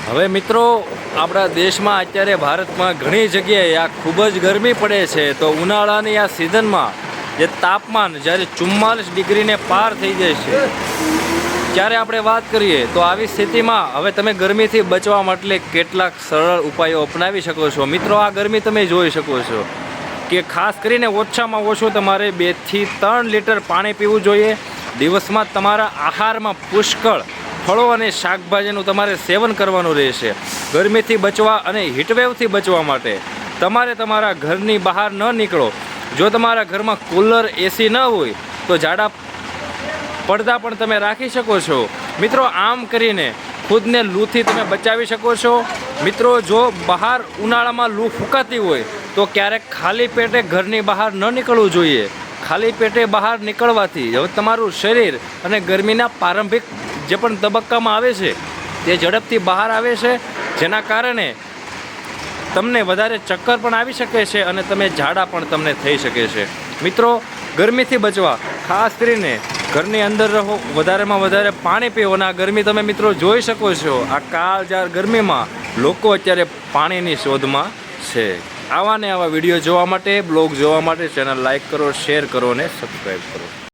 હવે મિત્રો આપણા દેશમાં અત્યારે ભારતમાં ઘણી જગ્યાએ આ ખૂબ જ ગરમી પડે છે, તો ઉનાળાની આ સિઝનમાં જે તાપમાન જ્યારે 44 ડિગ્રીને પાર થઈ જાય છે ત્યારે આપણે વાત કરીએ તો આવી સ્થિતિમાં હવે તમે ગરમીથી બચવા માટે કેટલાક સરળ ઉપાયો અપનાવી શકો છો। મિત્રો આ ગરમી તમે જોઈ શકો છો કે ખાસ કરીને ઓછામાં ઓછું તમારે 2 થી 3 લીટર પાણી પીવું જોઈએ। દિવસમાં તમારા આહારમાં પુષ્કળ ફળો અને શાકભાજીનું તમારે સેવન કરવાનું રહેશે। ગરમીથી બચવા અને હીટવેવથી બચવા માટે તમારે તમારા ઘરની બહાર ન નીકળો। જો તમારા ઘરમાં કુલર એસી ન હોય તો જાડા પડદા પણ તમે રાખી શકો છો। મિત્રો આમ કરીને ખુદને લૂથી તમે બચાવી શકો છો। મિત્રો જો બહાર ઉનાળામાં લૂ ફૂંકાતી હોય તો ક્યારેક ખાલી પેટે ઘરની બહાર ન નીકળવું જોઈએ। ખાલી પેટે બહાર નીકળવાથી હવે તમારું શરીર અને ગરમીના પ્રારંભિક જે પણ તબક્કામાં આવે છે તે ઝડપથી બહાર આવે છે, જેના કારણે તમને વધારે ચક્કર પણ આવી શકે છે અને તમે ઝાડા પણ તમને થઈ શકે છે। મિત્રો ગરમીથી બચવા ખાસ કરીને ઘરની અંદર રહો, વધારેમાં વધારે પાણી પીવો અને આ ગરમી તમે મિત્રો જોઈ શકો છો આ કાળઝાળ ગરમીમાં લોકો અત્યારે પાણીની શોધમાં છે। આવા ને આવા વિડીયો જોવા માટે, બ્લોગ જોવા માટે ચેનલ લાઈક કરો, શેર કરો અને સબસ્ક્રાઈબ કરો।